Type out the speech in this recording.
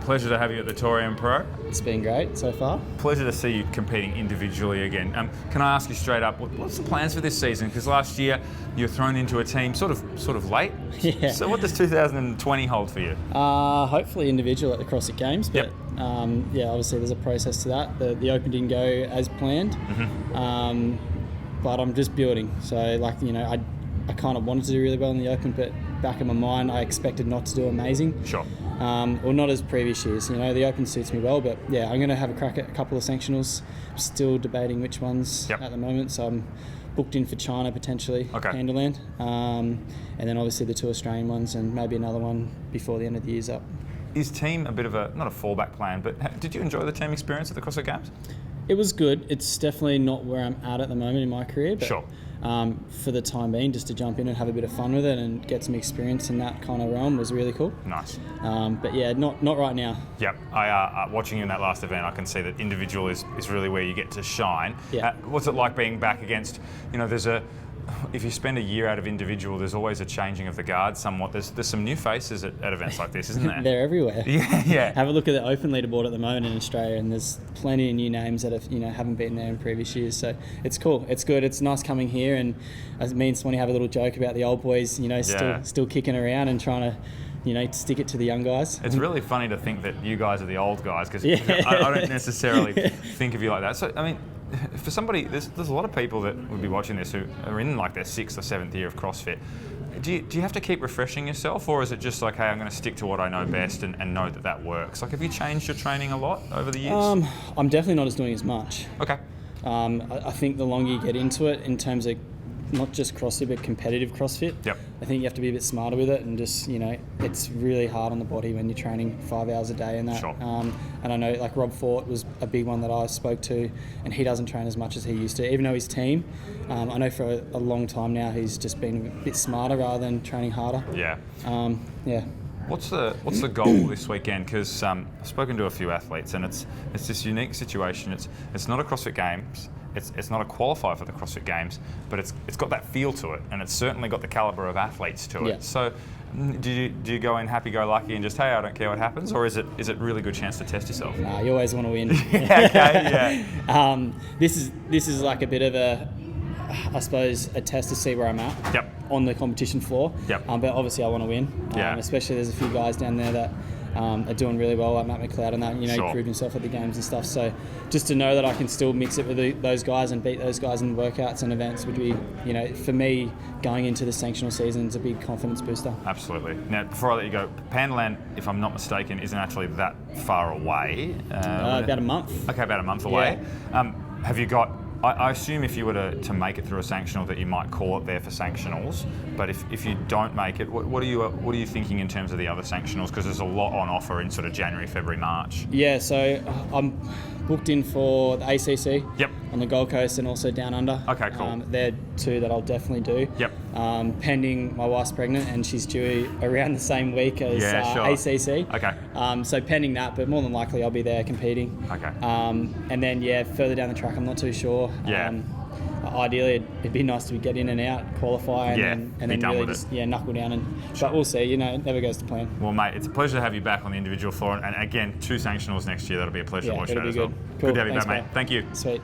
pleasure to have you at the Torian Pro. It's been great so far. Pleasure to see you competing individually again. Can I ask you straight up, what's the plans for this season? Because last year you were thrown into a team sort of late. Yeah. So what does 2020 hold for you? Hopefully individual at the CrossFit Games, but Yep. yeah, obviously there's a process to that. The Open didn't go as planned, but I'm just building. So I kind of wanted to do really well in the Open, but back in my mind I expected not to do amazing. Sure. Or not as previous years. The Open suits me well, but yeah, I'm going to have a crack at a couple of sanctionals. Still debating which ones at the moment. So I'm booked in for China potentially, Pandaland, and then obviously the two Australian ones, and maybe another one before the end of the year's up. Is team a bit of not a fallback plan, but did you enjoy the team experience at the CrossFit Games? It was good. It's definitely not where I'm at the moment in my career, but sure. For the time being, just to jump in and have a bit of fun with it and get some experience in that kind of realm was really cool. Nice. But yeah, not right now. Yep. Watching you in that last event, I can see that individual is really where you get to shine. Yeah. What's it like being back against, if you spend a year out of individual, there's always a changing of the guard somewhat. There's some new faces at events like this, isn't there? They're everywhere. Yeah. Have a look at the Open leaderboard at the moment in Australia, and there's plenty of new names that have haven't been there in previous years. So it's cool. It's good. It's nice coming here, and as me and Swanee have a little joke about the old boys, still kicking around and trying to stick it to the young guys. It's really funny to think that you guys are the old guys, because I don't necessarily think of you like that. So, I mean, for somebody, there's a lot of people that would be watching this who are in like their 6th or 7th year of CrossFit. Do you have to keep refreshing yourself, or is it just like, hey, I'm going to stick to what I know best and know that works? Like, have you changed your training a lot over the years? I'm definitely not doing as much. Okay. I think the longer you get into it, in terms of not just CrossFit but competitive CrossFit, I think you have to be a bit smarter with it, and just it's really hard on the body when you're training 5 hours a day and that. Sure. And I know like Rob Fort was a big one that I spoke to, and he doesn't train as much as he used to, even though his team. I know for a long time now he's just been a bit smarter rather than training harder. Yeah. Yeah. What's the goal this weekend? Because I've spoken to a few athletes, and it's this unique situation. It's not a CrossFit Games. It's not a qualifier for the CrossFit Games, but it's got that feel to it, and it's certainly got the calibre of athletes to it. Yeah. So, do you go in happy-go-lucky and just, hey, I don't care what happens, or is it a really good chance to test yourself? Nah, you always want to win. This is like a bit of I suppose a test to see where I'm at on the competition floor. But obviously I want to win. Especially there's a few guys down there that are doing really well, like Matt McLeod and that. He proved himself at the games and stuff. So just to know that I can still mix it with those guys and beat those guys in workouts and events would be, for me, going into the sanctional season is a big confidence booster. Absolutely. Now, before I let you go, Pandaland, if I'm not mistaken, isn't actually that far away. About a month. Okay, about a month away. Yeah. Have you got... I assume if you were to make it through a sanctional that you might call it there for sanctionals, but if you don't make it, what are you thinking in terms of the other sanctionals? Because there's a lot on offer in sort of January, February, March. Yeah, so I'm booked in for the ACC on the Gold Coast and also Down Under. Okay, cool. They're two that I'll definitely do. Pending my wife's pregnant and she's due around the same week as ACC. Okay. So pending that, but more than likely I'll be there competing. Okay. And then further down the track, I'm not too sure. Ideally, it'd be nice to get in and out, qualify, and then really just knuckle down. But we'll see. It never goes to plan. Well, mate, it's a pleasure to have you back on the individual floor, and again, 2 sanctionals next year. That'll be a pleasure to watch that as well. Cool. Good to have you back, mate. Bro. Thank you. Sweet.